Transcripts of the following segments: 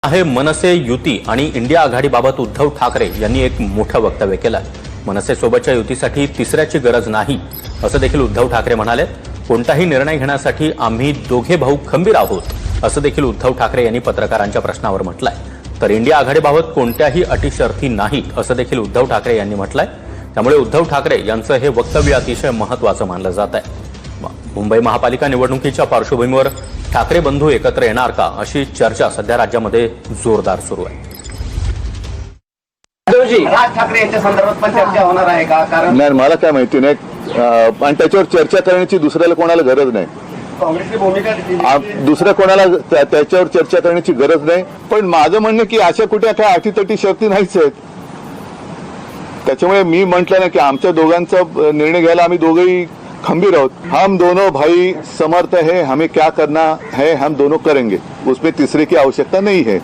आहे मनसे युती आणि इंडिया आघाडीबाबत उद्धव ठाकरे यांनी एक मोठं वक्तव्य केलं आहे। मनसेसोबतच्या युतीसाठी तिसऱ्याची गरज नाही असं देखील उद्धव ठाकरे म्हणाले। कोणताही निर्णय घेण्यासाठी आम्ही दोघे भाऊ खंबीर आहोत असं देखील उद्धव ठाकरे यांनी पत्रकारांच्या प्रश्नावर म्हटलंय। तर इंडिया आघाडीबाबत कोणत्याही अटी शर्ती नाहीत असं देखील उद्धव ठाकरे यांनी म्हटलंय। त्यामुळे उद्धव ठाकरे यांचं हे वक्तव्य अतिशय महत्त्वाचं मानलं जात आहे। मुंबई महापालिका निवडणुकीच्या पार्श्वभूमीवर ठाकरे बंधू एकत्र येणार का अशी चर्चा सध्या राज्यामध्ये जोरदार सुरू आहे। राज ठाकरे यांच्या संदर्भात पण चर्चा होणार आहे का? कारण नाही, मला काय माहिती नाही आणि त्याच्यावर चर्चा करण्याची दुसऱ्याला कोणाला गरज नाही। काँग्रेसची भूमिका दुसऱ्या कोणाला त्याच्यावर चर्चा करण्याची गरज नाही। पण माझं म्हणणं की अशा कुठे काय अटीतटी शर्ती नाहीच आहेत। त्याच्यामुळे मी म्हटलं ना की आमच्या दोघांचा निर्णय घ्यायला आम्ही दोघेही खंबीर आहोत। हम दोनों भाई समर्थ है, हमें क्या करना है हम दोनों करेंगे, उसमें तीसरे की आवश्यकता नहीं है।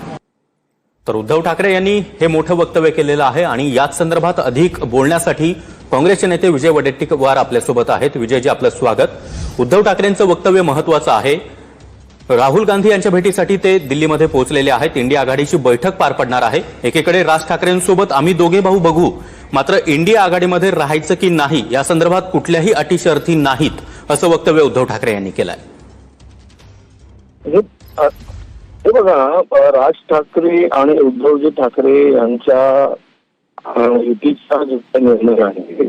तर उद्धव ठाकरे यांनी हे मोठं वक्तव्य केलेलं आहे आणि याच संदर्भात अधिक बोलण्यासाठी काँग्रेसचे नेते विजय वडेट्टीवार आपल्यासोबत आहेत। विजयजी, आपलं स्वागत। उद्धव ठाकरेंचं वक्तव्य महत्त्वाचं आहे। राहुल गांधी यांच्या भेटीसाठी ते दिल्लीमध्ये पोहोचलेले आहेत। इंडिया आघाडीची बैठक पार पडणार आहे। एकीकडे राज ठाकरेंसोबत आम्ही दोघे भाऊ बघू, मात्र इंडिया आघाडीमध्ये राहायचं की नाही या संदर्भात कुठल्याही अटी शर्ती नाहीत असं वक्तव्य उद्धव ठाकरे यांनी केलंय। हे बघा, राज ठाकरे आणि उद्धवजी ठाकरे यांच्या युतीचा जो निर्णय आहे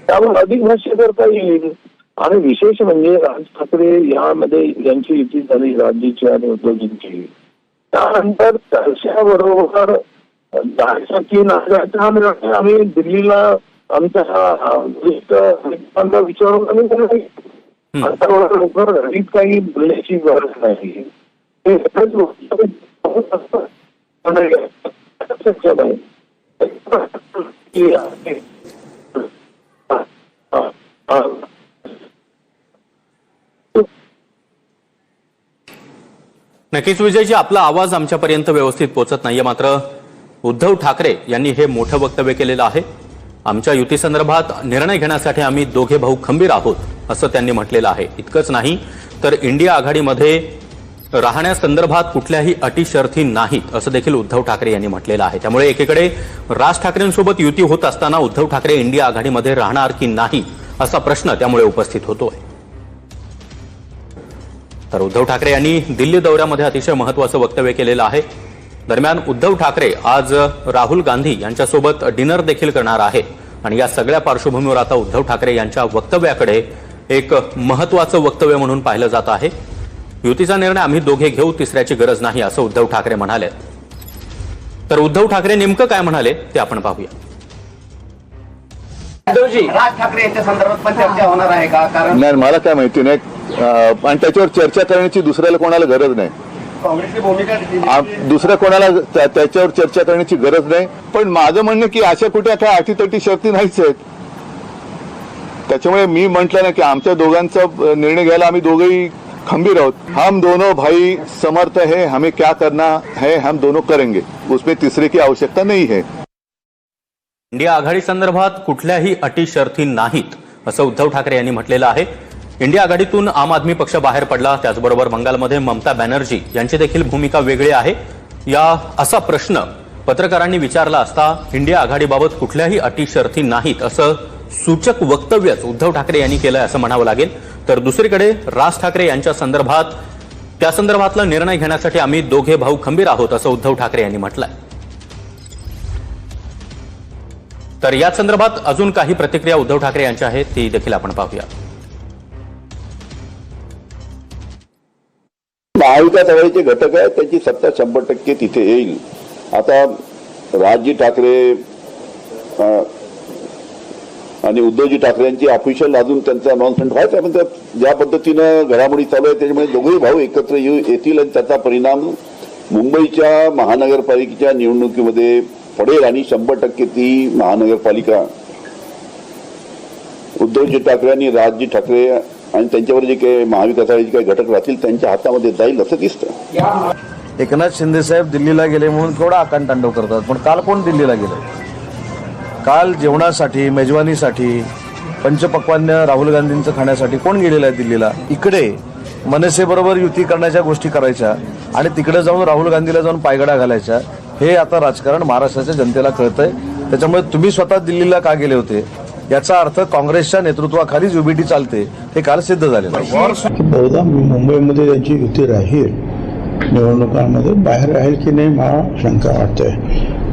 त्यावर अधिक भाष्य करता येईल। आणि विशेष म्हणजे राज ठाकरे यामध्ये यांची युती झाली राज्याची आणि उद्धवजींची, त्यानंतर त्याच्याबरोबर जायचा की नाही हा निर्णय आम्ही दिल्लीला आमच्या विचारून आम्ही आता लवकर घरीच काही बोलण्याची गरज नाही। नक्कीच विजयजी, आपला आवाज आमच्यापर्यंत व्यवस्थित पोहोचत नाहीये। मात्र उद्धव ठाकरे यांनी हे मोठं वक्तव्य केलेलं आहे। आमच्या युती संदर्भात निर्णय घेण्यासाठी आम्ही दोघे भाऊ खंबीर आहोत असं त्यांनी म्हटलेलं आहे। इतकंच नाही तर इंडिया आघाडीमध्ये राहण्यासंदर्भात कुठल्याही अटी शर्ती नाहीत असं देखील उद्धव ठाकरे यांनी म्हटलेलं आहे। त्यामुळे एकीकडे राज ठाकरेंसोबत युती होत असताना उद्धव ठाकरे इंडिया आघाडीमध्ये राहणार की नाही असा प्रश्न त्यामुळे उपस्थित होतोय। तर उद्धव ठाकरे यांनी दिल्ली दौऱ्यामध्ये अतिशय महत्त्वाचं वक्तव्य केलेलं आहे। दरम्यान उद्धव ठाकरे आज राहुल गांधी यांच्यासोबत डिनर देखील करणार आहे आणि या सगळ्या पार्श्वभूमीवर आता उद्धव ठाकरे यांच्या वक्तव्याकडे एक महत्त्वाचं वक्तव्य म्हणून पाहिलं जात आहे। युतीचा निर्णय आम्ही दोघे घेऊ, तिसऱ्याची गरज नाही असं उद्धव ठाकरे म्हणाले। तर उद्धव ठाकरे नेमकं काय म्हणाले ते आपण पाहूया। राज ठाकरे यांच्या संदर्भात पण चर्चा होणार आहे का? कारण नाही, मला काय माहिती नाही आणि त्याच्यावर चर्चा करण्याची दुसऱ्याला कोणाला गरज नाही। काँग्रेसची भूमिका दुसऱ्या कोणाला त्याच्यावर चर्चा करण्याची गरज नाही। पण माझं म्हणणं की अशा कुठे काय अटीतटी शर्ती नाहीच आहेत। त्याच्यामुळे मी म्हटलं ना की आमच्या दोघांचा निर्णय घ्यायला आम्ही दोघेही खंबीर आहोत। हम दोनों भाई समर्थ है, हमें क्या करना है हम दोनों करेंगे, उसमें तीसरे की आवश्यकता नहीं है। इंडिया आघाडी संदर्भात कुठल्याही अटी शर्ती नाहीत असं उद्धव ठाकरे यांनी म्हटलेलं आहे। इंडिया आघाडीतून आम आदमी पक्ष बाहेर पडला, त्याचबरोबर बंगालमध्ये ममता बॅनर्जी यांची देखील भूमिका वेगळी आहे। असा प्रश्न पत्रकारांनी विचारला असता इंडिया आघाडीबाबत कुठल्याही अटी शर्ती नाहीत असं सूचक वक्तव्यच उद्धव ठाकरे यांनी केलंय असं म्हणावं लागेल। तर दुसरीकडे राज ठाकरे यांच्या संदर्भात त्या संदर्भातला निर्णय घेण्यासाठी आम्ही दोघे भाऊ खंबीर आहोत असं उद्धव ठाकरे यांनी म्हटलंय। तर या संदर्भात अजून काही प्रतिक्रिया उद्धव ठाकरे यांच्या आहेत ती देखील आपण पाहूया। महाविकास आघाडीचे घटक आहेत त्याची सत्ता 100% तिथे येईल। आता राजजी ठाकरे आणि उद्धवजी ठाकरे यांची ऑफिशियल अजून त्यांचा अनाउन्समेंट व्हायचा, पण ज्या पद्धतीनं घडामोडी चालू आहे त्याच्यामुळे दोघेही भाऊ एकत्र येतील आणि त्याचा परिणाम मुंबईच्या महानगरपालिकेच्या निवडणुकीमध्ये पडेल आणि 100% ती महानगरपालिका उद्धवजी ठाकरे आणि राजजी ठाकरे आणि त्यांच्यावर जे काही महाविकास आघाडीचे काही घटक राहतील त्यांच्या हातामध्ये जाईल असं दिसतं। एकनाथ शिंदे साहेब दिल्लीला गेले म्हणून केवढा आकांतांडव करतात, पण काल कोण दिल्लीला गेलं? काल जेवणासाठी, मेजवानीसाठी, पंचपक्वान्न राहुल गांधींचं खाण्यासाठी कोण गेलेलं आहे दिल्लीला? इकडे मनसेबरोबर युती करण्याच्या गोष्टी करायच्या आणि तिकडे जाऊन राहुल गांधीला जाऊन पायगडा घालायच्या, हे आता राजकारण महाराष्ट्राच्या जनतेला कळतंय. त्याच्यामुळे तुम्ही स्वतः दिल्लीला का गेले होते याचा अर्थ काँग्रेसच्या नेतृत्वाखालीच युबीटी चालते हे काल सिद्ध झालेलं आहे. बहुधा मुंबईमध्ये त्यांची युती राहील, निवडणुकांमध्ये बाहेर राहील की नाही मला शंका वाटते.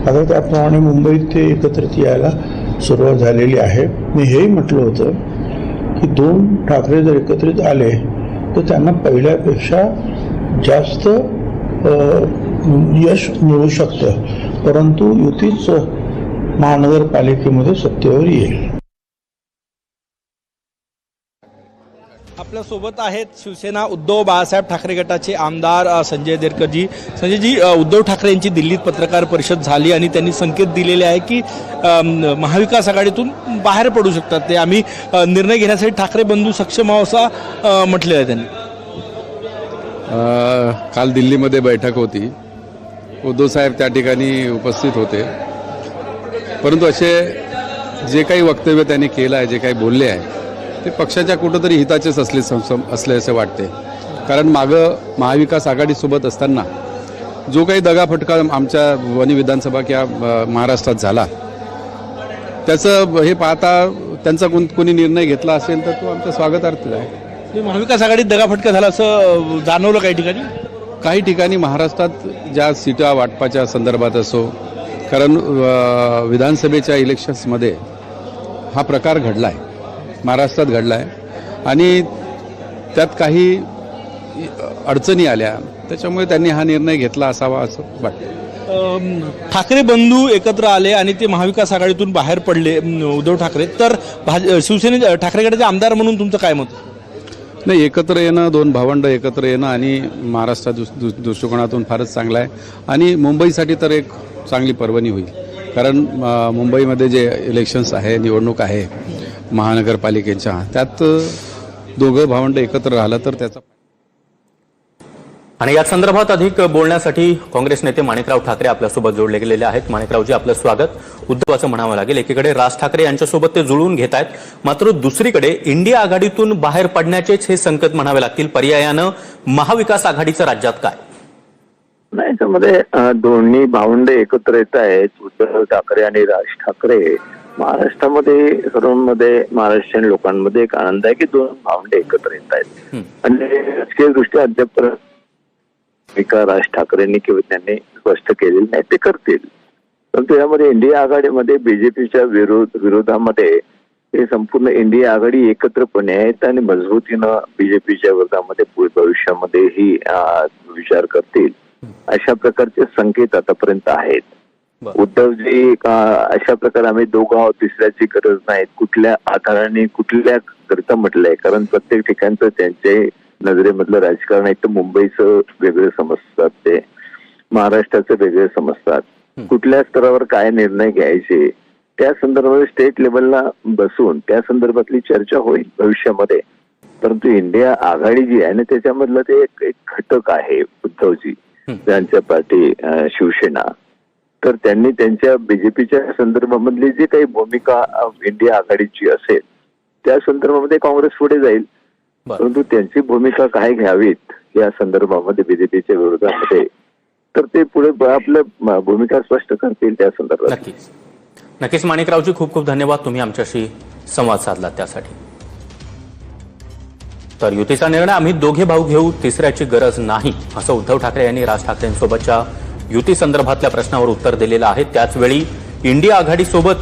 आता त्याप्रमाणे मुंबईत ते एकत्रित यायला सुरुवात झालेली आहे. मी हेही म्हटलं होतं की 2 ठाकरे जर एकत्रित आले तर त्यांना पहिल्यापेक्षा जास्त यश मिळू शकतं, परंतु युतीच महानगरपालिकेमध्ये सत्तेवर येईल. आपल्यासोबत आहेत शिवसेना उद्धव बाळासाहेब ठाकरे गटाचे आमदार संजय देरकरजी. संजयजी, उद्धव ठाकरे यांची दिल्लीत पत्रकार परिषद झाली आणि त्यांनी संकेत दिलेले आहे की महाविकास आघाडीतून बाहेर पडू शकतात ते. आम्ही निर्णय घेण्यासाठी ठाकरे बंधू सक्षम आहोत असं म्हटलेलं आहे त्यांनी. काल दिल्लीमध्ये बैठक होती, उद्धव साहेब त्या ठिकाणी उपस्थित होते, परंतु असे जे काही वक्तव्य त्यांनी केलं आहे, जे काही बोलले आहे ते पक्षाच्या कुठंतरी हिताचेच असले असे वाटते. कारण मागं महाविकास आघाडीसोबत असताना जो काही दगाफटका आमच्या वणी विधानसभा किंवा महाराष्ट्रात झाला त्याचं हे पाहता त्यांचा कोणी निर्णय घेतला असेल तर तो आमच्या स्वागतार्थ आहे. महाविकास आघाडीत दगाफटका झाला असं जाणवलं काही ठिकाणी. काही ठिकाणी महाराष्ट्रात ज्या सीटा वाटपाच्या संदर्भात असो, कारण विधानसभेच्या इलेक्शन्समध्ये हा प्रकार घडला आहे, महाराष्ट्रात घडला आहे आणि त्यात काही अडचणी आल्या, त्याच्यामुळे त्यांनी हा निर्णय घेतला असावा असं वाटतं. ठाकरे बंधू एकत्र आले आणि ते महाविकास आघाडीतून बाहेर पडले उद्धव ठाकरे, तर शिवसेने ठाकरे गटाचे आमदार म्हणून तुमचं काय मत? नाही, एकत्र येणं, 2 भावंड एकत्र येणं आणि महाराष्ट्र दृष्टिकोनातून फारच चांगलं आहे आणि मुंबईसाठी तर एक चांगली पर्वणी होईल. कारण मुंबईमध्ये जे इलेक्शन्स आहे, निवडणूक आहे महानगरपालिकेच्या, त्यात 2 भावंड एकत्र राहिलं तर त्याचा. आणि या संदर्भात अधिक बोलण्यासाठी काँग्रेस नेते माणिकराव ठाकरे आपल्यासोबत जोडले गेलेले आहेत. माणिकरावजी, आपलं स्वागत. उद्धव असं म्हणावं लागेल, एकीकडे राज ठाकरे यांच्यासोबत ते जुळून घेत आहेत, मात्र दुसरीकडे इंडिया आघाडीतून बाहेर पडण्याचेच हे संकेत म्हणावे लागतील. पर्यायानं महाविकास आघाडीचं राज्यात काय? नाही, त्यामध्ये दोन्ही भावंड एकत्र येत आहेत, उद्धव ठाकरे आणि राज ठाकरे. महाराष्ट्रामध्ये सर्वांमध्ये, महाराष्ट्रीयन लोकांमध्ये एक आनंद आहे की 2 भावंड एकत्र येत आहेत आणि राजकीय दृष्ट्या अद्याप राज ठाकरेंनी किंवा त्यांनी स्पष्ट केलेलं नाही ते करतील. परंतु यामध्ये इंडिया आघाडीमध्ये बीजेपीच्या विरोधामध्ये हे संपूर्ण इंडिया आघाडी एकत्रपणे आहेत आणि मजबूतीनं बीजेपीच्या विरोधामध्ये भविष्यामध्येही विचार करतील अशा प्रकारचे संकेत आतापर्यंत आहेत. उद्धवजी अशा प्रकारे आम्ही दोघं आहोत, तिसऱ्याची गरज नाही, कुठल्या आधाराने कुठल्या करता म्हटलंय, कारण प्रत्येक ठिकाणचं त्यांचे नजरेमधलं राजकारण आहे. तर मुंबईचं वेगळे समजतात, ते महाराष्ट्राचं वेगळे समजतात. कुठल्या स्तरावर काय निर्णय घ्यायचे त्या संदर्भात स्टेट लेवलला बसून त्या संदर्भातली चर्चा होईल भविष्यामध्ये. परंतु इंडिया आघाडी जी आहे ना, त्याच्यामधलं ते एक घटक आहे उद्धवजी, त्यांच्या पार्टी शिवसेना. तर त्यांनी त्यांच्या बीजेपीच्या संदर्भामधली जी काही भूमिका इंडिया आघाडीची असेल त्या संदर्भामध्ये काँग्रेस पुढे जाईल, परंतु त्यांची भूमिका काय घ्यावीत या संदर्भामध्ये बीजेपीच्या विरोधामध्ये तर ते पुढे आपलं भूमिका स्पष्ट करतील त्या संदर्भात. नक्कीच नक्कीच माणिकरावजी, खूप खूप धन्यवाद, तुम्ही आमच्याशी संवाद साधला त्यासाठी. तर युतीचा निर्णय आम्ही दोघे भाऊ घेऊ, तिसऱ्याची गरज नाही, असं उद्धव ठाकरे यांनी राज ठाकरेंसोबतच्या युती संदर्भातल्या प्रश्नावर उत्तर दिलेलं आहे. त्याचवेळी इंडिया आघाडीसोबत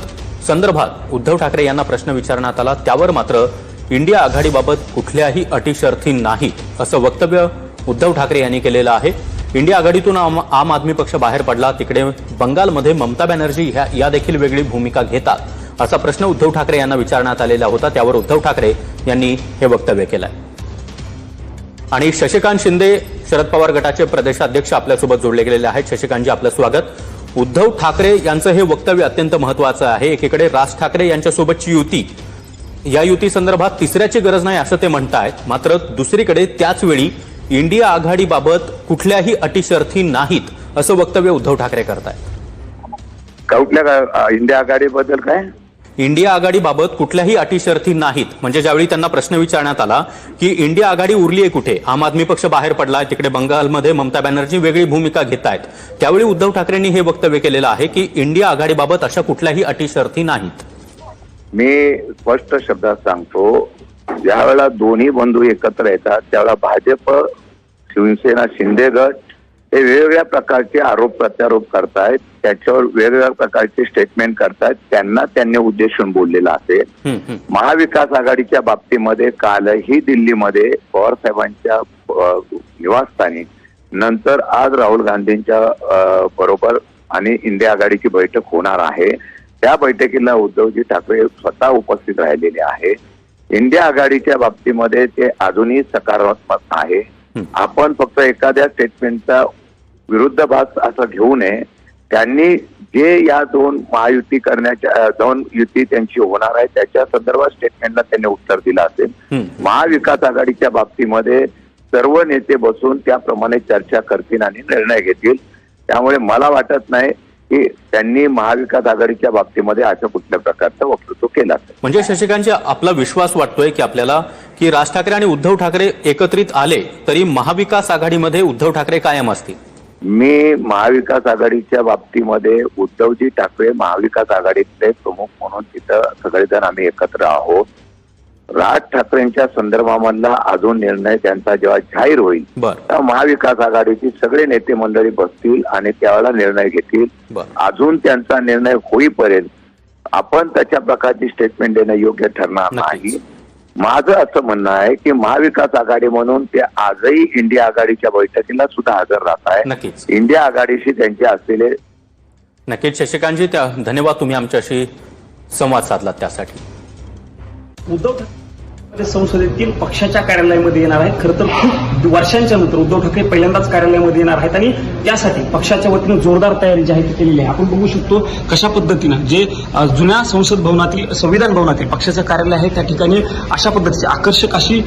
संदर्भात उद्धव ठाकरे यांना प्रश्न विचारण्यात आला, त्यावर मात्र इंडिया आघाडीबाबत कुठल्याही अटी शर्थी नाही असं वक्तव्य उद्धव ठाकरे यांनी केलेलं आहे. इंडिया आघाडीतून आम आदमी पक्ष बाहेर पडला, तिकडे बंगालमध्ये ममता बॅनर्जी या देखील वेगळी भूमिका घेतात असा प्रश्न उद्धव ठाकरे यांना विचारण्यात आलेला होता. त्यावर उद्धव ठाकरे यांनी हे वक्तव्य केलंय. आणि शशिकांत शिंदे, शरद पवार गटाचे प्रदेशाध्यक्ष आपल्यासोबत जोडले गेलेले आहेत. शशिकांतजी, आपलं स्वागत. उद्धव ठाकरे यांचं हे वक्तव्य अत्यंत महत्वाचं आहे. एकीकडे राज ठाकरे यांच्यासोबतची युती, या युती संदर्भात तिसऱ्याची गरज नाही असं ते म्हणतायत, मात्र दुसरीकडे त्याच वेळी इंडिया आघाडीबाबत कुठल्याही अटी शर्थी नाहीत असं वक्तव्य उद्धव ठाकरे करतायत. कुठल्या इंडिया आघाडीबद्दल काय? इंडिया आघाडीबाबत कुठल्याही अटी शर्थी नाहीत. म्हणजे ज्यावेळी त्यांना प्रश्न विचारण्यात आला की इंडिया आघाडी उरली आहे कुठे, आम आदमी पक्ष बाहेर पडलाय, तिकडे बंगालमध्ये ममता बॅनर्जी वेगळी भूमिका घेत आहेत, त्यावेळी उद्धव ठाकरेंनी हे वक्तव्य केलेलं आहे की इंडिया आघाडीबाबत अशा कुठल्याही अटी शर्थी नाहीत. मी स्पष्ट शब्दात सांगतो, ज्यावेळेला दोन्ही बंधू एकत्र येतात त्यावेळेला भाजप, शिवसेना, शिंदे गट हे वेगवेगळ्या प्रकारचे आरोप प्रत्यारोप करतायत, त्याच्यावर वेगवेगळ्या प्रकारचे स्टेटमेंट करतायत, त्यांनी उद्देशून बोललेला असेल. महाविकास आघाडीच्या बाबतीमध्ये कालही दिल्लीमध्ये पवार साहेबांच्या निवासस्थानी, नंतर आज राहुल गांधींच्या बरोबर आणि इंडिया आघाडीची बैठक होणार आहे. त्या बैठकीला उद्धवजी ठाकरे स्वतः उपस्थित राहिलेले आहे. इंडिया आघाडीच्या बाबतीमध्ये ते अजूनही सकारात्मक आहे. आपण फक्त एखाद्या स्टेटमेंटचा विरुद्ध भाग असं घेऊ नये. त्यांनी जे या दोन युती त्यांची होणार आहे त्याच्या संदर्भात स्टेटमेंटला त्यांनी उत्तर दिलं असेल. महाविकास आघाडीच्या बाबतीमध्ये सर्व नेते बसून त्याप्रमाणे चर्चा करतील आणि निर्णय घेतील. त्यामुळे मला वाटत नाही की त्यांनी महाविकास आघाडीच्या बाबतीमध्ये अशा कुठल्या प्रकारचं वक्तव्य केलं असेल. म्हणजे शशिकांतजी, आपला विश्वास वाटतोय की आपल्याला की राज ठाकरे आणि उद्धव ठाकरे एकत्रित आले तरी महाविकास आघाडीमध्ये उद्धव ठाकरे कायम असतील. मी महाविकास आघाडीच्या बाबतीमध्ये उद्धवजी ठाकरे महाविकास आघाडीतले प्रमुख म्हणून तिथं सगळेजण आम्ही एकत्र आहोत. राज ठाकरेंच्या संदर्भामधला अजून निर्णय त्यांचा जेव्हा जाहीर होईल तेव्हा महाविकास आघाडीची सगळे नेते मंडळी बसतील आणि त्यावेळेला निर्णय घेतील. अजून त्यांचा निर्णय होईपर्यंत आपण त्याच्या प्रकारची स्टेटमेंट देणं योग्य ठरणार नाही. माझं असं म्हणणं आहे की महाविकास आघाडी म्हणून ते आजही इंडिया आघाडीच्या बैठकीला सुद्धा हजर राहत आहे. इंडिया आघाडीशी त्यांचे असलेले नक्कीच शशिकांतजी, धन्यवाद, तुम्ही आमच्याशी संवाद साधलात त्यासाठी. उद्धव ठाकरे संसदेतील पक्षाच्या कार्यालयामध्ये येणार आहेत. खरं तर खूप वर्षांच्या नंतर उद्धव ठाकरे पहिल्यांदाच कार्यालयामध्ये येणार आहेत आणि त्यासाठी पक्षाच्या वतीनं जोरदार तयारी जी आहे ती केलेली आहे. आपण बघू शकतो कशा पद्धतीनं जे जुन्या संसद भवनातील, संविधान भवनातील पक्षाचं कार्यालय आहे त्या ठिकाणी अशा पद्धतीची आकर्षक अशी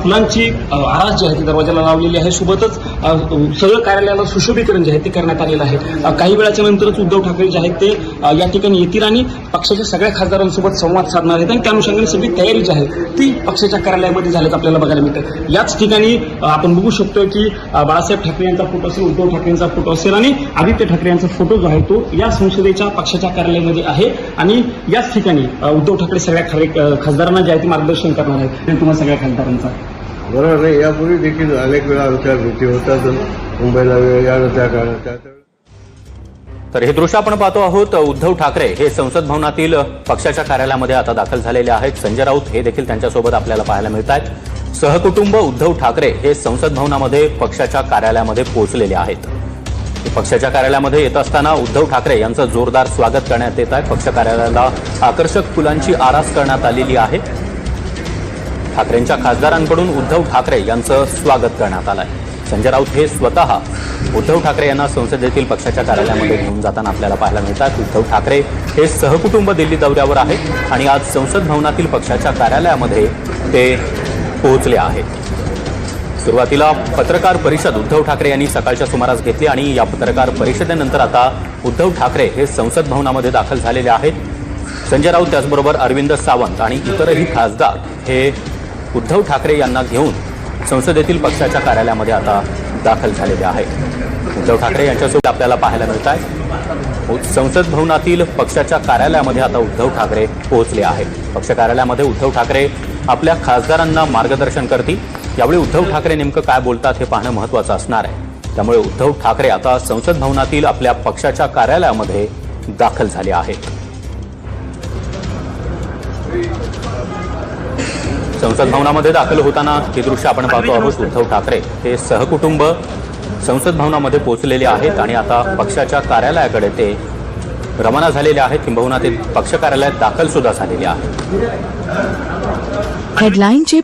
फुलांची आरास जी आहे ती दरवाजाला लावलेली आहे. सोबतच सगळं कार्यालयाला सुशोभीकरण जे आहे ते करण्यात आलेलं आहे. काही वेळाच्या नंतरच उद्धव ठाकरे जे आहेत ते या ठिकाणी येतील आणि पक्षाच्या सगळ्या खासदारांसोबत संवाद साधणार आहेत आणि त्या अनुषंगाने सगळी तयारी जी आहे ती पक्षाच्या कार्यालयामध्ये झाल्याचं आपल्याला बघायला मिळतं. याच ठिकाणी आपण बघू शकतो की बाळासाहेब ठाकरे यांचा फोटो असेल, उद्धव ठाकरेंचा फोटो असेल आणि आदित्य ठाकरे यांचा फोटो जो आहे तो या संसदेच्या पक्षाच्या कार्यालयामध्ये आहे आणि याच ठिकाणी उद्धव ठाकरे सगळ्या खासदारांना जे आहे ते मार्गदर्शन करणार आहेत. तुम्हाला सगळ्या खासदारांचा बरोबर नाही. यापूर्वी देखील अनेक वेळा आमच्या भेटी होतात मुंबईला या त्या काळात. तर हे दृश्य आपण पाहतो आहोत. उद्धव ठाकरे हे संसद भवनातील पक्षाच्या कार्यालयामध्ये आता दाखल झालेले आहेत. संजय राऊत हे देखील त्यांच्यासोबत आपल्याला पाहायला मिळत आहेत. सहकुटुंब उद्धव ठाकरे हे संसद भवनामध्ये पक्षाच्या कार्यालयामध्ये पोहोचलेले आहेत. पक्षाच्या कार्यालयामध्ये येत असताना उद्धव ठाकरे यांचं जोरदार स्वागत करण्यात येत आहे. पक्ष कार्यालयाला आकर्षक फुलांची आरास करण्यात आलेली आहे. ठाकरेंच्या खासदारांकडून उद्धव ठाकरे यांचं स्वागत करण्यात आलं आहे. संजय राऊत हे स्वतः उद्धव ठाकरे यांना संसदेतील पक्षाच्या कार्यालयामध्ये घेऊन जाताना आपल्याला पाहायला मिळतात. उद्धव ठाकरे हे सहकुटुंब दिल्ली दौऱ्यावर आहेत आणि आज संसद भवनातील पक्षाच्या कार्यालयामध्ये ते पोहोचले आहेत. सुरुवातीला पत्रकार परिषद उद्धव ठाकरे यांनी सकाळच्या सुमारास घेतली आणि या पत्रकार परिषदेनंतर आता उद्धव ठाकरे हे संसद भवनामध्ये दाखल झालेले आहेत. संजय राऊत त्याचबरोबर अरविंद सावंत आणि इतरही खासदार हे उद्धव ठाकरे यांना घेऊन संसदेतील पक्षाच्या कार्यालयामध्ये आता दाखल झालेले आहेत. उद्धव ठाकरे यांच्यासोबत आपल्याला पाहायला मिळत आहे. संसद भवनातील पक्षाच्या कार्यालयामध्ये आता उद्धव ठाकरे पोहोचले आहेत. पक्ष कार्यालयामध्ये उद्धव ठाकरे आपल्या खासदारांना मार्गदर्शन करतील. यावेळी उद्धव ठाकरे नेमकं काय बोलतात हे पाहणं महत्त्वाचं असणार आहे. त्यामुळे उद्धव ठाकरे आता संसद भवनातील आपल्या पक्षाच्या कार्यालयामध्ये दाखल झाले आहेत. संसद भवनामध्ये दाखल होताना हे दृश्य आपण पाहतो आहोत. उद्धव ठाकरे हे सहकुटुंब संसद भवनामध्ये पोहोचलेले आहेत आणि आता पक्षाच्या कार्यालयाकडे ते रवाना झालेले आहेत. किंबहुना ते पक्ष कार्यालयात दाखल सुद्धा झालेले आहेत. हेडलाईनचे